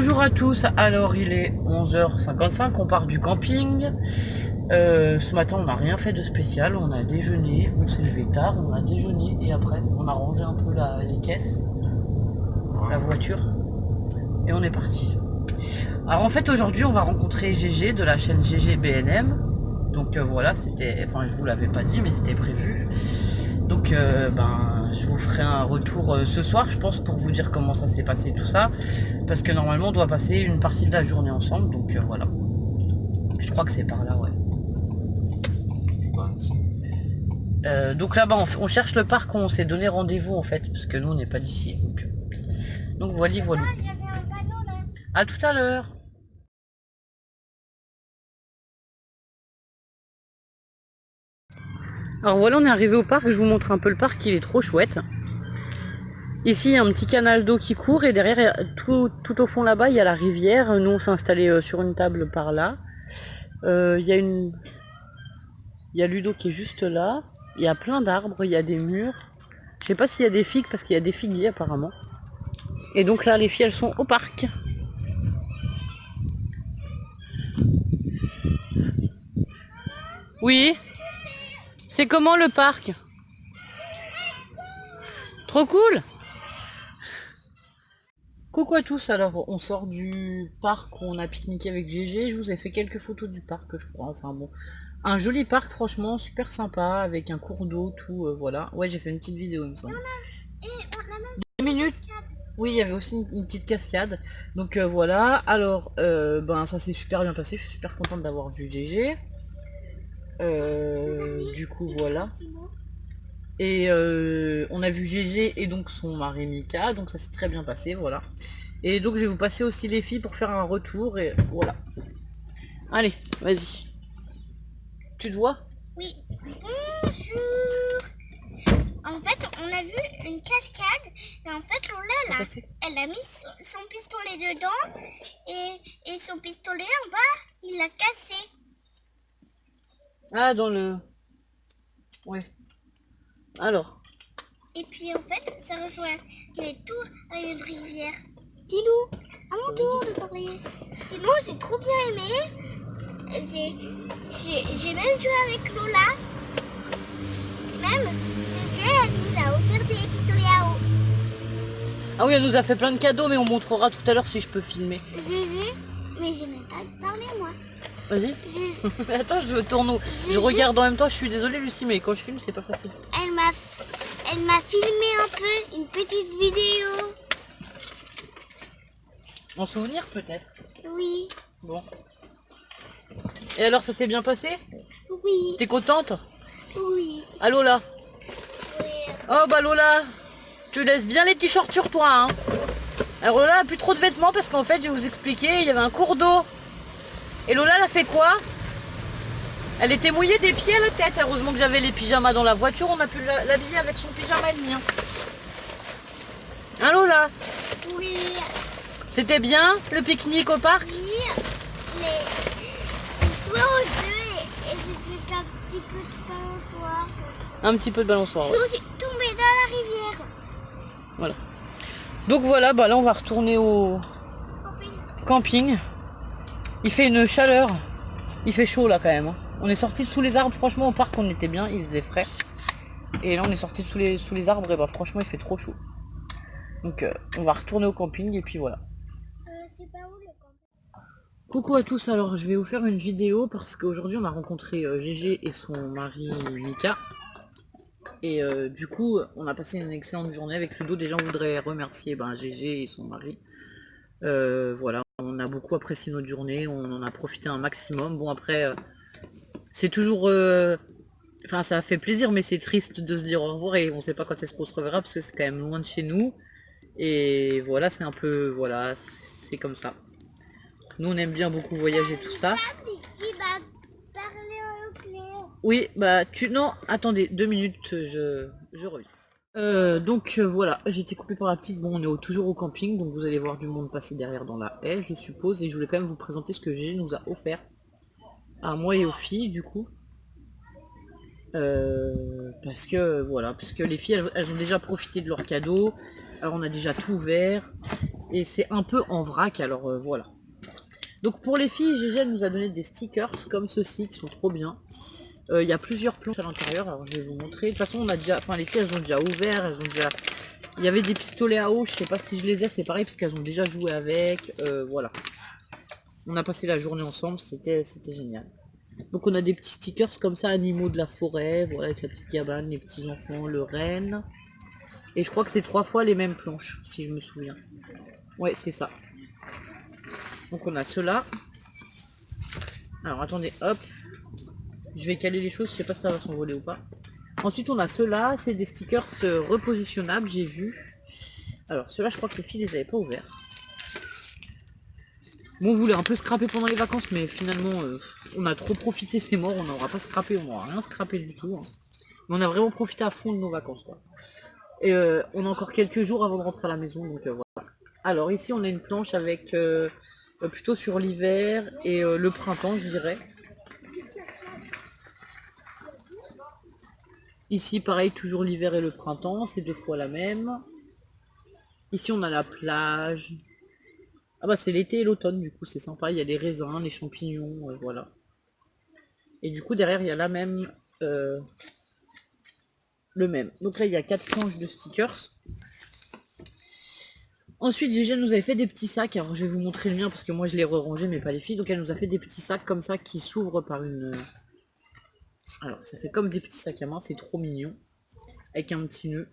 Bonjour à tous, alors il est 11h55, on part du camping. Ce matin on n'a rien fait de spécial, on a déjeuné, on s'est levé tard, on a déjeuné et après on a rangé un peu les caisses, la voiture et on est parti. Alors en fait aujourd'hui on va rencontrer GG de la chaîne GG BNM. Donc voilà, c'était, enfin je vous l'avais pas dit mais c'était prévu. Donc je vous ferai un retour ce soir je pense pour vous dire comment ça s'est passé tout ça. Parce que normalement on doit passer une partie de la journée ensemble, donc voilà. Je crois que c'est par là, ouais. Donc là-bas on cherche le parc où on s'est donné rendez-vous en fait, parce que nous on n'est pas d'ici. Donc voilà, voilà. À tout à l'heure. Alors voilà, on est arrivé au parc, je vous montre un peu le parc, il est trop chouette. Ici il y a un petit canal d'eau qui court et derrière, tout au fond là-bas, il y a la rivière. Nous on s'est installé sur une table par là. Il y a Ludo qui est juste là. Il y a plein d'arbres, il y a des murs. Je sais pas s'il y a des figues parce qu'il y a des figuiers apparemment. Et donc là les filles elles sont au parc. Oui. C'est comment le parc? Trop cool. Coucou à tous, alors on sort du parc où on a pique-niqué avec GG. Je vous ai fait quelques photos du parc je crois, enfin bon. Un joli parc franchement, super sympa, avec un cours d'eau, tout, voilà. Ouais j'ai fait une petite vidéo il me semble. 2 minutes. Oui, il y avait aussi une petite cascade. Donc voilà, alors ça s'est super bien passé, je suis super contente d'avoir vu GG. Du coup voilà. Et on a vu GG et donc son mari Mika, donc ça s'est très bien passé, voilà. Et donc je vais vous passer aussi les filles pour faire un retour et voilà. Allez, vas-y. Tu te vois? Oui. Bonjour. En fait, on a vu une cascade et en fait Lola là, elle a mis son pistolet dedans et son pistolet en bas, il l'a cassé. Ah, dans le... Ouais. Alors. Et puis en fait, ça rejoint tout à une rivière. Dilou, à mon tour de parler. Sinon, j'ai trop bien aimé. J'ai même joué avec Lola. Même, GG, elle nous a offert des pistolets à eau. Ah oui, elle nous a fait plein de cadeaux, mais on montrera tout à l'heure si je peux filmer. GG, mais j'ai même pas parlé moi. Vas-y. Attends, je tourne. Je regarde en même temps, je suis désolée Lucie, mais quand je filme, c'est pas facile. Elle m'a filmé un peu, une petite vidéo. En souvenir peut-être? Oui. Bon. Et alors, ça s'est bien passé? Oui. T'es contente? Oui. Ah Lola? Oui. Oh bah Lola, tu laisses bien les t-shirts sur toi, hein. Alors Lola a plus trop de vêtements parce qu'en fait, je vais vous expliquer, il y avait un cours d'eau. Et Lola, elle a fait quoi? Elle était mouillée des pieds à la tête. Heureusement que j'avais les pyjamas dans la voiture, on a pu l'habiller avec son pyjama et le mien. Hein Lola? Oui. C'était bien le pique-nique au parc? Oui. Mais je jouais au jeu et j'ai fait un petit peu de balançoire. Un petit peu de balançoire. Je suis aussi tombée dans la rivière. Voilà. Donc voilà, bah là on va retourner au camping. Il fait une chaleur. Il fait chaud là quand même. On est sorti sous les arbres, franchement au parc on était bien, il faisait frais. Et là on est sorti sous les arbres et bah franchement il fait trop chaud. Donc on va retourner au camping et puis voilà. C'est pas où le camping? Coucou à tous, alors je vais vous faire une vidéo parce qu'aujourd'hui on a rencontré GG et son mari Mika. Et du coup on a passé une excellente journée avec Ludo. Déjà on voudrait remercier GG et son mari. Voilà, on a beaucoup apprécié notre journée, on en a profité un maximum. Bon après, c'est toujours... Enfin ça fait plaisir mais c'est triste de se dire au revoir et on sait pas quand est-ce qu'on se reverra parce que c'est quand même loin de chez nous. Et voilà, c'est un peu... Voilà, c'est comme ça. Nous on aime bien beaucoup voyager tout ça. Il va parler en clair. Oui, bah tu... Non, attendez, 2 minutes, je reviens. Donc voilà, j'ai été coupée par la petite, bon on est toujours au camping, donc vous allez voir du monde passer derrière dans la haie, je suppose, et je voulais quand même vous présenter ce que GG nous a offert, à moi et aux filles du coup. Parce que voilà, parce que les filles elles ont déjà profité de leurs cadeaux, alors on a déjà tout ouvert, Et c'est un peu en vrac, alors voilà. Donc pour les filles, GG nous a donné des stickers comme ceux-ci qui sont trop bien. Il y a plusieurs planches à l'intérieur, alors je vais vous montrer. De toute façon, on a déjà, enfin les filles elles ont déjà ouvert, elles ont déjà. Il y avait des pistolets à eau, je sais pas si je les ai, c'est pareil parce qu'elles ont déjà joué avec. Voilà. On a passé la journée ensemble, c'était génial. Donc on a des petits stickers comme ça, animaux de la forêt, voilà, avec la petite cabane, les petits enfants, le renne. Et je crois que c'est 3 fois les mêmes planches, si je me souviens. Ouais, c'est ça. Donc on a ceux-là. Alors attendez, hop. Je vais caler les choses, je sais pas si ça va s'envoler ou pas. Ensuite on a ceux-là, c'est des stickers repositionnables, j'ai vu. Alors ceux-là je crois que les filles les avaient pas ouverts. Bon, on voulait un peu scraper pendant les vacances, mais finalement on a trop profité, c'est mort, on n'aura pas scrappé, on n'aura rien scrappé du tout. Hein. Mais on a vraiment profité à fond de nos vacances quoi. Et on a encore quelques jours avant de rentrer à la maison, donc voilà. Alors ici on a une planche avec plutôt sur l'hiver et le printemps je dirais. Ici pareil, toujours l'hiver et le printemps, c'est 2 fois la même. Ici on a la plage. Ah bah c'est l'été et l'automne du coup, c'est sympa, il y a les raisins, les champignons, voilà. Et du coup derrière il y a la même, le même. Donc là il y a 4 planches de stickers. Ensuite, Gégé nous avait fait des petits sacs. Alors, je vais vous montrer le mien parce que moi, je l'ai re-rangé, mais pas les filles. Donc, elle nous a fait des petits sacs comme ça qui s'ouvrent par une... Alors, ça fait comme des petits sacs à main. C'est trop mignon. Avec un petit nœud.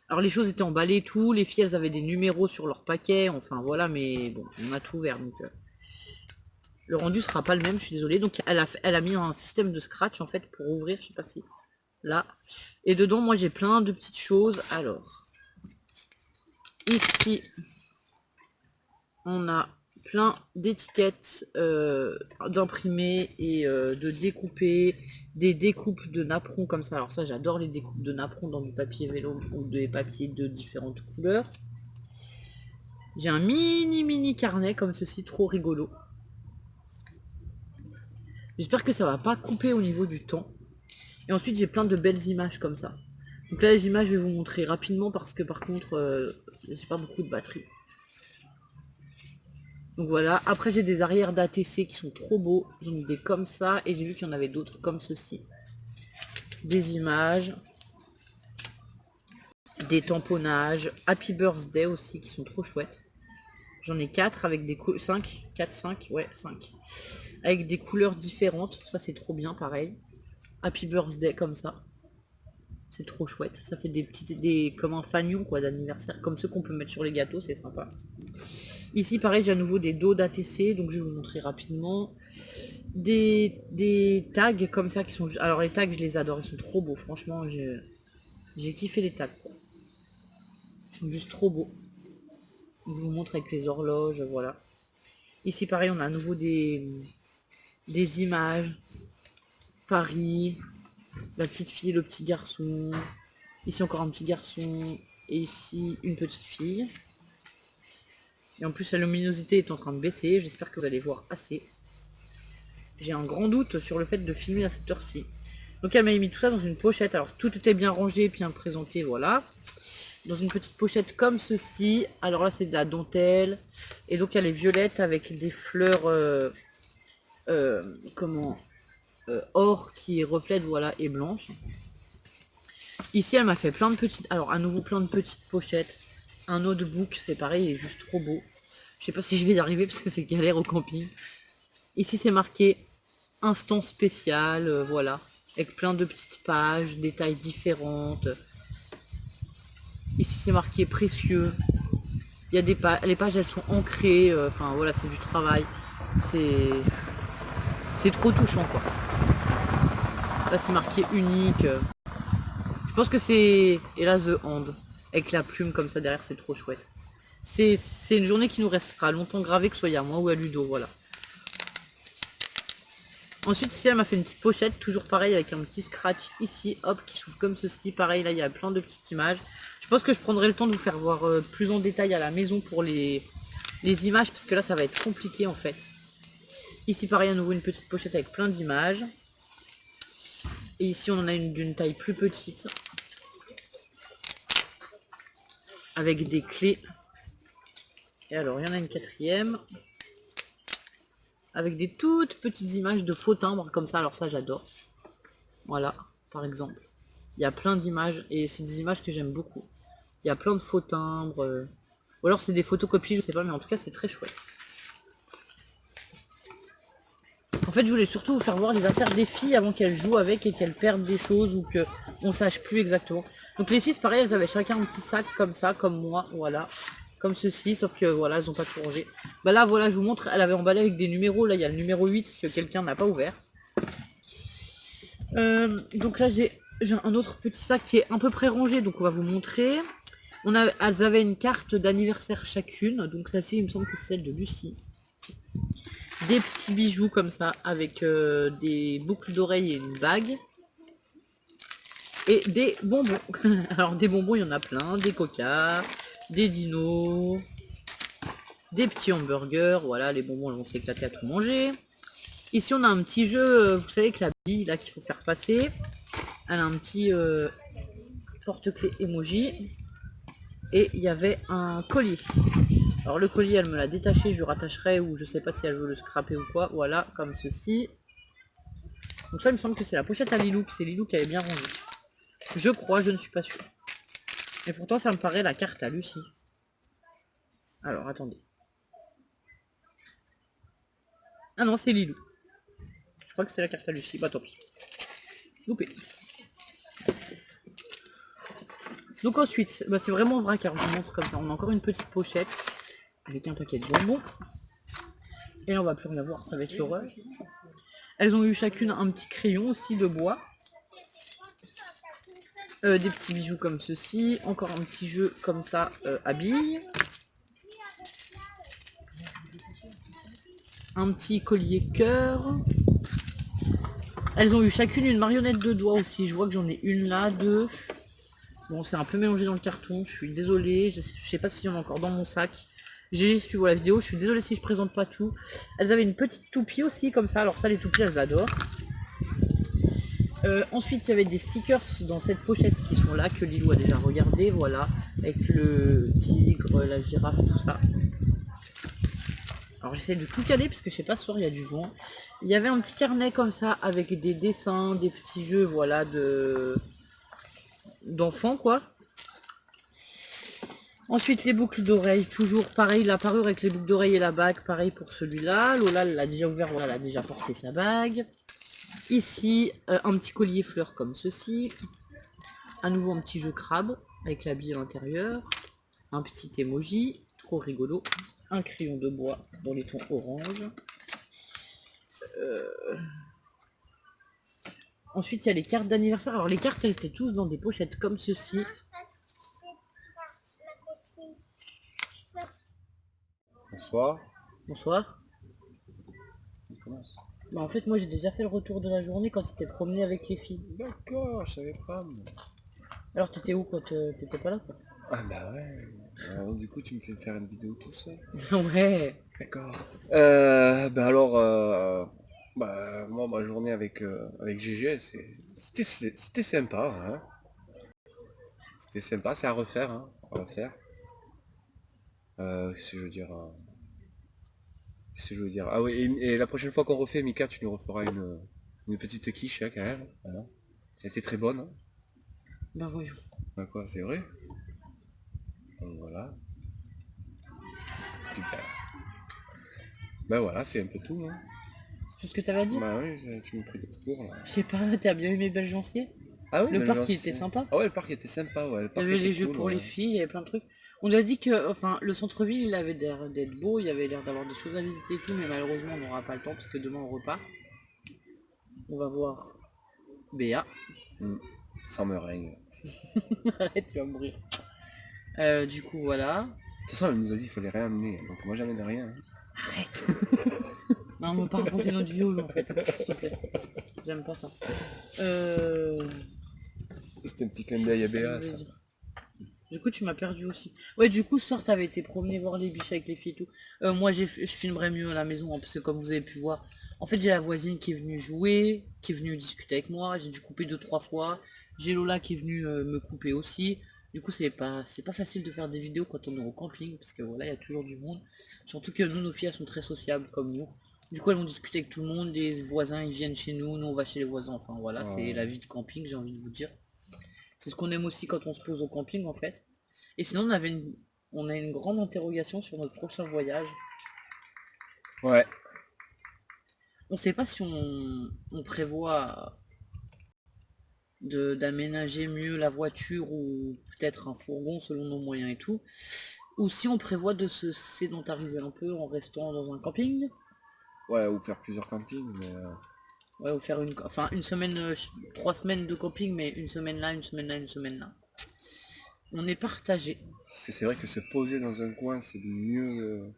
Alors, les choses étaient emballées et tout. Les filles, elles avaient des numéros sur leur paquet. Enfin, voilà. Mais bon, on a tout ouvert. Donc, le rendu sera pas le même. Je suis désolée. Donc, elle a mis un système de scratch, en fait, pour ouvrir. Je sais pas si... Là. Et dedans, moi, j'ai plein de petites choses. Alors... Ici... On a plein d'étiquettes d'imprimer et de découper, des découpes de napperons comme ça. Alors ça, j'adore les découpes de napperons dans du papier vélo ou des papiers de différentes couleurs. J'ai un mini carnet comme ceci, trop rigolo. J'espère que ça va pas couper au niveau du temps. Et ensuite, j'ai plein de belles images comme ça. Donc là, les images, je vais vous montrer rapidement parce que par contre, j'ai pas beaucoup de batterie. Donc voilà, après j'ai des arrières d'ATC qui sont trop beaux, j'en ai des comme ça et j'ai vu qu'il y en avait d'autres comme ceci. Des images, des tamponnages, Happy Birthday aussi qui sont trop chouettes. J'en ai 4 avec des 5, 4, 5, ouais 5. Avec des couleurs différentes, ça c'est trop bien pareil. Happy Birthday comme ça. C'est trop chouette, ça fait des petits, comme un fanion quoi d'anniversaire, comme ceux qu'on peut mettre sur les gâteaux, c'est sympa. Ici, pareil, j'ai à nouveau des dos d'ATC, donc je vais vous montrer rapidement. Des tags comme ça qui sont... Alors les tags, je les adore, ils sont trop beaux. Franchement, j'ai kiffé les tags. Quoi. Ils sont juste trop beaux. Je vous montre avec les horloges, voilà. Ici, pareil, on a à nouveau des images. Paris, la petite fille, le petit garçon. Ici, encore un petit garçon. Et ici, une petite fille. Et en plus, la luminosité est en train de baisser. J'espère que vous allez voir assez. J'ai un grand doute sur le fait de filmer à cette heure-ci. Donc elle m'a mis tout ça dans une pochette. Alors tout était bien rangé, bien présenté, voilà. Dans une petite pochette comme ceci. Alors là, c'est de la dentelle. Et donc elle est violette avec des fleurs... or qui reflète, voilà, et blanche. Ici, elle m'a fait plein de petites... Alors, à nouveau, plein de petites pochettes. Un notebook, c'est pareil, il est juste trop beau. Je sais pas si je vais y arriver parce que c'est galère au camping. Ici, c'est marqué instant spécial, voilà. Avec plein de petites pages, des tailles différentes. Ici, c'est marqué précieux. Il y a des pages, les pages, elles sont ancrées. Enfin, voilà, c'est du travail. C'est trop touchant, quoi. Là, c'est marqué unique. Je pense que c'est... Et là, The Hand. Avec la plume comme ça derrière, c'est trop chouette. C'est une journée qui nous restera longtemps gravée, que ce soit à moi ou à Ludo, voilà. Ensuite, ici, elle m'a fait une petite pochette, toujours pareil, avec un petit scratch ici, hop, qui s'ouvre comme ceci. Pareil, là, il y a plein de petites images. Je pense que je prendrai le temps de vous faire voir plus en détail à la maison pour les images, parce que là, ça va être compliqué, en fait. Ici, pareil, à nouveau, une petite pochette avec plein d'images. Et ici, on en a une d'une taille plus petite. Avec des clés. Et alors, il y en a une quatrième. Avec des toutes petites images de faux timbres comme ça. Alors ça, j'adore. Voilà, par exemple. Il y a plein d'images et c'est des images que j'aime beaucoup. Il y a plein de faux timbres. Ou alors c'est des photocopies, je sais pas, mais en tout cas c'est très chouette. En fait, je voulais surtout vous faire voir les affaires des filles avant qu'elles jouent avec et qu'elles perdent des choses ou qu'on sache plus exactement. Donc les filles, c'est pareil, elles avaient chacun un petit sac comme ça, comme moi, voilà. Comme ceci, sauf que voilà, elles ont pas tout rangé. Bah là, voilà, je vous montre, elle avait emballé avec des numéros. Là, il y a le numéro 8 que quelqu'un n'a pas ouvert. Donc là, j'ai un autre petit sac qui est à peu près rangé, donc on va vous montrer. Elles avaient une carte d'anniversaire chacune, donc celle-ci, il me semble que c'est celle de Lucie. Des petits bijoux comme ça, avec des boucles d'oreilles et une bague. Et des bonbons. Alors des bonbons, il y en a plein, des coca, des dinos, des petits hamburgers, voilà, les bonbons elles vont s'éclater à tout manger. Ici on a un petit jeu, vous savez que la bille là qu'il faut faire passer, elle a un petit porte-clés emoji. Et il y avait un collier. Alors le collier elle me l'a détaché, je le rattacherai ou je sais pas si elle veut le scraper ou quoi. Voilà, comme ceci. Donc ça il me semble que c'est la pochette à Lilou, que c'est Lilou qui avait bien rangé. Je crois, je ne suis pas sûre. Et pourtant ça me paraît la carte à Lucie. Alors attendez. Ah non, c'est Lilou. Je crois que c'est la carte à Lucie, bah tant pis. Loupé. Donc ensuite, bah c'est vraiment vrai car je vous montre comme ça. On a encore une petite pochette avec un paquet de bonbons. Et là on va plus rien voir, ça va être l'horreur. Elles ont eu chacune un petit crayon aussi de bois. Des petits bijoux comme ceci. Encore un petit jeu comme ça à billes. Un petit collier cœur. Elles ont eu chacune une marionnette de doigts aussi. Je vois que j'en ai une là, deux. Bon, c'est un peu mélangé dans le carton. Je suis désolée. Je sais pas s'il y en a encore dans mon sac. J'ai suivi la vidéo. Je suis désolée si je présente pas tout. Elles avaient une petite toupie aussi comme ça. Alors ça, les toupies, elles adorent. Ensuite, il y avait des stickers dans cette pochette qui sont là, que Lilou a déjà regardé, voilà, avec le tigre, la girafe, tout ça. Alors j'essaie de tout caler parce que je sais pas, ce soir il y a du vent. Il y avait un petit carnet comme ça avec des dessins, des petits jeux, voilà, d'enfants quoi. Ensuite les boucles d'oreilles, toujours pareil, la parure avec les boucles d'oreilles et la bague, pareil pour celui-là. Lola l'a déjà ouvert, voilà, elle a déjà porté sa bague. Ici, un petit collier fleur comme ceci. À nouveau un petit jeu crabe avec la bille à l'intérieur. Un petit emoji, trop rigolo. Un crayon de bois dans les tons orange. Ensuite, il y a les cartes d'anniversaire. Alors les cartes, elles étaient tous dans des pochettes comme ceci. Bonsoir. Bonsoir. Il commence. Bah en fait, moi j'ai déjà fait le retour de la journée quand t'étais promené avec les filles. D'accord, je savais pas. Moi. Alors t'étais où quand t'étais pas là quoi? Ah bah ouais. Alors, du coup, tu me fais faire une vidéo tout seul. Ouais. D'accord. Bah alors, bah moi ma journée avec GG, c'était sympa, hein. C'était sympa, c'est à refaire, hein. À refaire. Qu'est-ce que je veux dire Qu'est-ce que je veux dire? Ah oui, et la prochaine fois qu'on refait, Mika, tu nous referas une petite quiche, hein, quand même. Hein. Elle était très bonne. Hein. Bah voyons. Bah quoi, c'est vrai? Donc voilà. Super. Bah voilà, c'est un peu tout. Hein. C'est tout ce que t'avais à dire? Bah oui, tu me pris de cours là. Je sais pas, t'as bien aimé Belgeancier? Ah oui, Le mais parc il était sympa. Ah ouais, le parc était sympa, ouais. Le Il y parc avait était les jeux cool, pour ouais. les filles, il y avait plein de trucs. On nous a dit que, enfin, le centre-ville, il avait l'air d'être beau, il avait l'air d'avoir des choses à visiter et tout, mais malheureusement, on n'aura pas le temps parce que demain on repart. On va voir Béa. Sans meringue. Arrête, tu vas mourir. Du coup, voilà. De toute façon, elle nous a dit qu'il fallait rien amener, donc moi j'amène rien. Hein. Arrête. Non, on me pas raconter notre vie en fait, s'il te plaît. J'aime pas ça. C'était un petit clin d'œil à Béa, ça. Du coup, tu m'as perdu aussi. Ouais, du coup, ce soir, t'avais été promener voir les biches avec les filles et tout. Moi, je filmerais mieux à la maison, hein, parce que comme vous avez pu voir, en fait, j'ai la voisine qui est venue jouer, qui est venue discuter avec moi. J'ai dû couper 2-3 fois. J'ai Lola qui est venue me couper aussi. Du coup c'est pas facile de faire des vidéos quand on est au camping, parce que voilà, il y a toujours du monde. Surtout que nous, nos filles, elles sont très sociables comme nous. Du coup elles vont discuter avec tout le monde, les voisins ils viennent chez nous, nous on va chez les voisins, enfin voilà, c'est la Ouais. vie de camping, j'ai envie de vous dire. C'est ce qu'on aime aussi quand on se pose au camping en fait. Et sinon on a une grande interrogation sur notre prochain voyage. Ouais. On sait pas si on prévoit d'aménager mieux la voiture ou peut-être un fourgon selon nos moyens et tout. Ou si on prévoit de se sédentariser un peu en restant dans un camping. Ouais, ou faire plusieurs campings, mais... Ouais, ou faire une semaine, 3 semaines de camping, mais une semaine là, une semaine là, une semaine là. On est partagé. Parce que c'est vrai que se poser dans un coin, c'est mieux...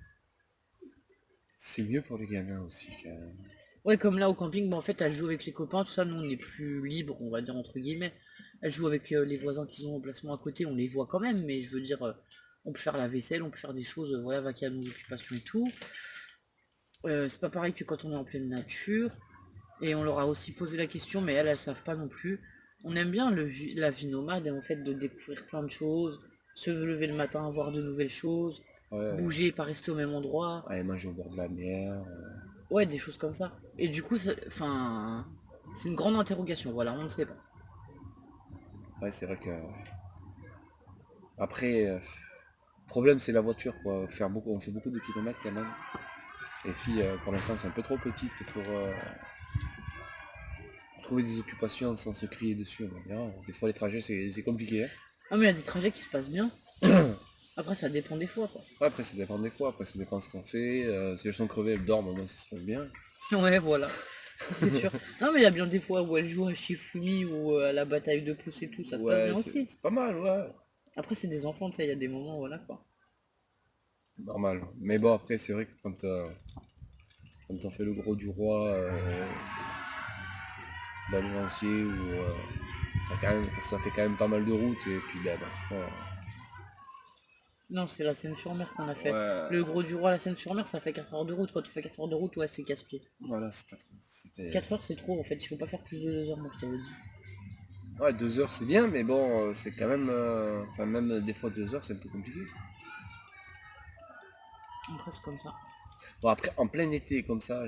C'est mieux pour les gamins aussi, quand même. Ouais, comme là au camping, bah, en fait, elle joue avec les copains, tout ça, nous on est plus libre, on va dire entre guillemets. Elle joue avec les voisins qui ont emplacement à côté, on les voit quand même, mais je veux dire, on peut faire la vaisselle, on peut faire des choses, voilà, vaquer à nos occupations et tout. C'est pas pareil que quand on est en pleine nature. Et on leur a aussi posé la question, mais elles savent pas non plus. On aime bien la vie nomade et en fait de découvrir plein de choses, se lever le matin, voir de nouvelles choses, Ouais, bouger, pas rester au même endroit. aller manger au bord de la mer. Ouais, des choses comme ça. Et du coup, enfin, c'est une grande interrogation, voilà, on ne sait pas. Ouais, c'est vrai que... Après, le problème c'est la voiture, quoi. On fait beaucoup de kilomètres quand même. Les filles, pour l'instant, sont un peu trop petites pour trouver des occupations sans se crier dessus. On va dire. Des fois, les trajets, c'est compliqué. Ah, mais il y a des trajets qui se passent bien. Après, ça dépend des fois, quoi. Ouais, après, ça dépend des fois. Après, ça dépend ce qu'on fait. Si elles sont crevées, elles dorment, au moins, ça se passe bien. Ouais, voilà, c'est sûr. Non, mais il y a bien des fois où elles jouent à Shifumi ou à la bataille de pouces et tout, ça se passe Ouais, bien aussi. c'est pas mal, ouais. Après, c'est des enfants, tu sais, il y a des moments, voilà, quoi. Normal. Mais bon, après, c'est vrai que quand on fait le gros du roi, d'Algencier, où ça fait quand même pas mal de route. Et puis, là, bah, Non, c'est la Seine-sur-Mer qu'on a fait. ouais, Le Gros du Roi, la Seine-sur-Mer, ça fait 4 heures de route. Quand tu fais 4 heures de route, ouais, c'est casse-pied. voilà, c'est pas trop. C'était... 4 heures, c'est trop, en fait. Il faut pas faire plus de 2 heures, moi, je t'avais dit. Ouais, 2 heures c'est bien, mais bon, c'est quand même... Enfin, même des fois 2 heures, c'est un peu compliqué. Après, c'est comme ça. Bon, après, en plein été, comme ça,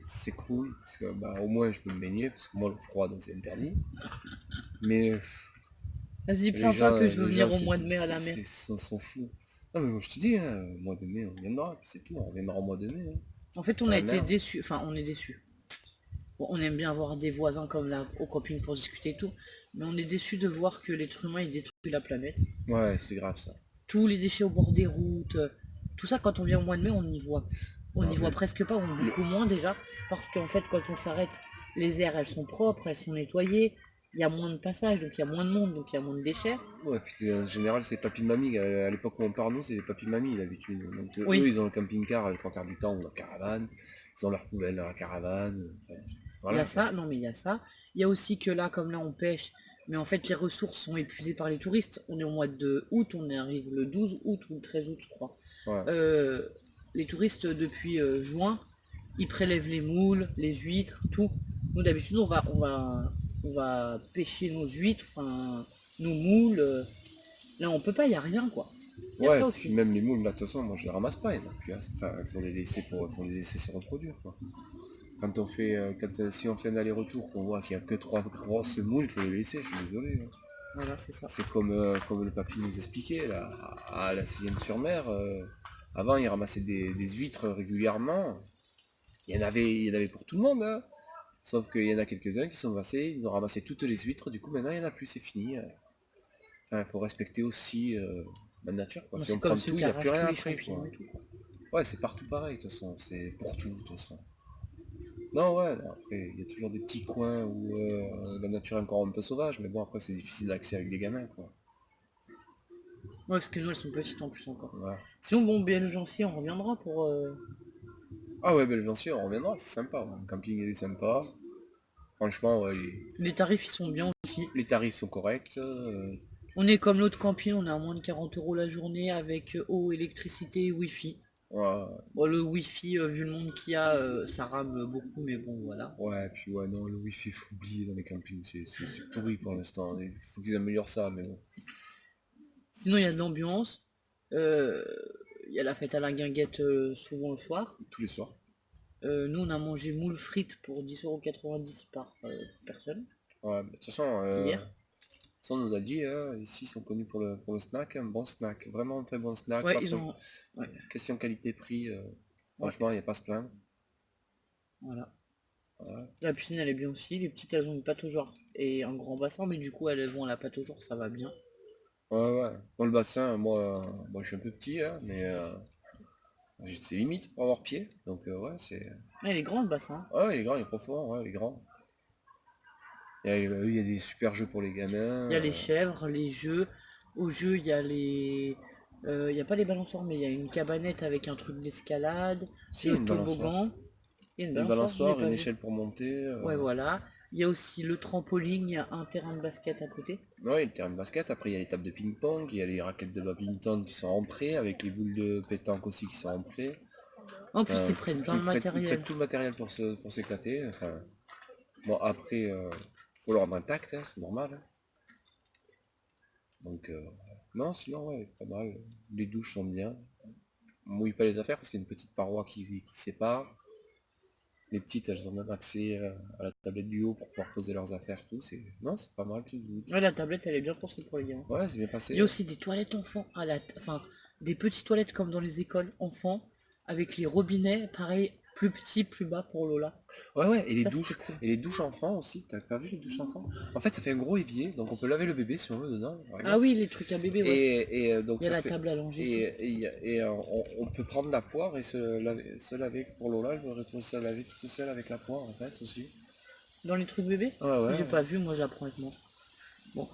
c'est cool, parce que bah, au moins je peux me baigner, parce que moi, le froid, donc c'est interdit. Mais Vas-y, les plains pas gens, que je veux les gens venir au mois de mai à la mer. s'en foutent. Non, mais moi, je te dis, hein, au mois de mai, on viendra, puis c'est tout, on reviendra au mois de mai, hein, En fait, à on a la été mer. déçus. Enfin, on est déçus. Bon, on aime bien avoir des voisins comme là, au camping pour discuter et tout. Mais on est déçus de voir que l'être humain, il détruit la planète. Ouais, c'est grave ça. Tous les déchets au bord des routes. Tout ça, quand on vient au mois de mai, on y voit. On Non, y voit presque pas, ou le- beaucoup moins déjà. Parce qu'en fait, quand on s'arrête, les aires, elles sont propres, elles sont nettoyées. Il y a moins de passages, donc il y a moins de monde, donc il y a moins de déchets. Ouais, puis en général, c'est papy-mamie. À l'époque où on part, nous, c'est les papy-mamie d'habitude. Donc eux, Oui, ils ont le camping-car le trois quarts du temps ou la caravane. Ils ont leur poubelle dans la caravane. Enfin, il y a voilà, quoi. ça, non mais il y a ça. Il y a aussi que là, comme là, on pêche, mais en fait, les ressources sont épuisées par les touristes. On est au mois de août, on arrive le 12 août ou le 13 août, je crois. Ouais. Euh, les touristes, depuis juin, ils prélèvent les moules, les huîtres, tout. Nous, d'habitude, on va pêcher nos huîtres, enfin, nos moules. Là, on peut pas, il y a rien, quoi. Il y a Ouais, ça puis aussi. même les moules, là, de toute façon, moi, je les ramasse pas. Il y en a plus, hein. Enfin, faut les laisser se reproduire, quoi. Si on fait un aller-retour, qu'on voit qu'il y a que trois grosses moules, il faut les laisser, je suis désolé, hein. Voilà, c'est ça. C'est comme le papy nous expliquait, là, à la Sienne-sur-Mer. Avant, il ramassait des huîtres régulièrement. Il y en avait pour tout le monde, hein. Sauf qu'il y en a quelques-uns qui sont passés, ils ont ramassé toutes les huîtres, du coup maintenant il n'y en a plus, c'est fini. Enfin, il faut respecter aussi la nature, quoi. Bon, Si c'est on comme prend ceux tout, il qui n'y a plus arrachent tous rien les après, champignons quoi. et tout, quoi. Ouais, c'est partout pareil, de toute façon, c'est pour tout, de toute façon. Non, ouais, après, il y a toujours des petits coins où la nature est encore un peu sauvage, mais bon, après, c'est difficile d'accès avec des gamins, quoi. Ouais, parce que nous, elles sont petites en plus encore. Voilà. Sinon, bon, bien le Gencier, on reviendra pour... Ah ouais, belle sûr, on reviendra, c'est sympa, ouais. Le camping, il est sympa. Franchement, ouais, Les tarifs, ils sont bien aussi. les tarifs sont corrects. On est comme l'autre camping, on est à moins de 40 euros la journée avec eau, électricité, wifi. Ouais, Bon, le wifi, vu le monde qu'il y a, ça rame beaucoup, mais bon, voilà. ouais, puis ouais, non, le wifi, faut oublier dans les campings, c'est pourri pour l'instant. Il faut qu'ils améliorent ça, mais bon. Sinon, il y a de l'ambiance. Il y a la fête à la guinguette souvent le soir. tous les soirs. Nous, on a mangé moules frites pour 10,90 € par personne Ouais, mais de toute façon, hier. ça on nous a dit, hein, ici ils sont connus pour le snack, un bon snack, vraiment un très bon snack, Ouais, pas ils trop- ont. Ouais, question qualité-prix, ouais, franchement il n'y a pas à se plaindre. voilà. Voilà. La piscine, elle est bien aussi. Les petites, elles ont une pâte au genre et un grand bassin, mais du coup, elles vont à la pâte au genre, ça va bien. Ouais, ouais. Dans le bassin, moi je suis un peu petit, hein, mais c'est limite pour avoir pied, donc ouais, c'est... Ouais, il est grand le bassin. Ouais, il est grand, il est profond, ouais, il est grand. Il y a des super jeux pour les gamins. Il y a les chèvres, les jeux. Au jeu, il y a les. Il y a pas les balançoires, mais il y a une cabanette avec un truc d'escalade. Si, il y Le a une balançoire. toboggan. Il y a une Une balançoire, je l'ai balançoire, pas une vu. échelle pour monter. Ouais, voilà. Il y a aussi le trampoline, il y a un terrain de basket à côté. Ouais, le terrain de basket, après il y a les tables de ping-pong, il y a les raquettes de badminton qui sont en prêt, avec les boules de pétanque aussi qui sont en prêt. En plus, ils prennent plein de Ils matériel. prêtent tout le matériel pour s'éclater. Enfin, bon, après, faut leur rendre intact, hein, c'est normal. Hein. Donc, non, sinon, ouais, pas mal. Les douches sont bien. On mouille pas les affaires parce qu'il y a une petite paroi qui sépare. Les petites, elles ont même accès à la tablette du haut pour pouvoir poser leurs affaires, tout. Non, c'est pas mal, tout. Ouais, la tablette, elle est bien pensée pour les gamins. Ouais, c'est bien Il passé. y a aussi des toilettes enfants enfin, des petites toilettes comme dans les écoles enfants, avec les robinets, pareil, plus petits, plus bas pour Lola. Ouais, ouais, Ça, c'était cool. et les douches enfants aussi, t'as pas vu les douches enfants? En fait, ça fait un gros évier, donc on peut laver le bébé si on veut dedans, par Ah exemple. oui, les trucs à bébé, ouais. Donc Il y a ça la fait... table allongée. Et tout. On peut prendre la poire et se laver pour Lola, je me retrouve se laver toute seule avec la poire en fait aussi. Dans les trucs bébés? Ouais, ouais. J'ai pas vu, moi j'apprends avec moi. Bon,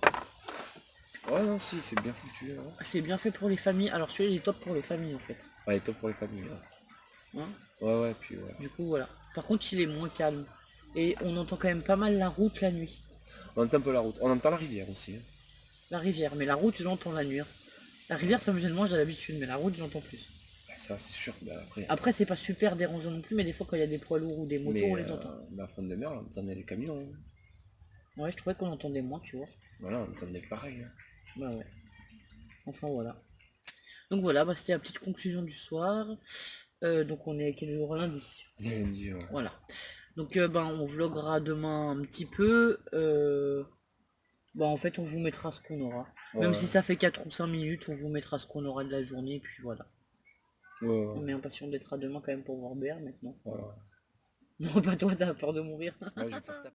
Ouais, non, si, c'est bien foutu. Hein. c'est bien fait pour les familles. Alors celui-là, il est top pour les familles en fait. Ouais, top pour les familles. Ouais, Hein, ouais, puis ouais. du coup, voilà. Par contre, il est moins calme. Et on entend quand même pas mal la route la nuit. On entend un peu la route. On entend la rivière aussi. Hein. La rivière, mais la route, j'entends la nuit. Hein. La rivière, ça me gêne moins, j'ai l'habitude, mais la route, j'entends plus. Ça, c'est sûr. Ben, après, Après, c'est pas super dérangeant non plus, mais des fois, quand il y a des poids lourds ou des motos, on les entend. la fond de mer, on entendait les camions. Hein. Ouais, je trouvais qu'on entendait moins, tu vois. Voilà, on entendait pareil. Hein. Bah ouais. Enfin, voilà. Donc voilà, bah, c'était la petite conclusion du soir. Donc on est quel jour? Lundi. On est lundi, ouais. Voilà. Donc ben, on vloguera demain un petit peu. Bah en fait, on vous mettra ce qu'on aura. Même Ouais. si ça fait 4 ou 5 minutes, on vous mettra ce qu'on aura de la journée, et puis voilà. Ouais, ouais. On est impatient d'être à demain quand même pour voir BR maintenant. Voilà. Non, pas toi, t'as peur de mourir. Ouais, je vais faire taper.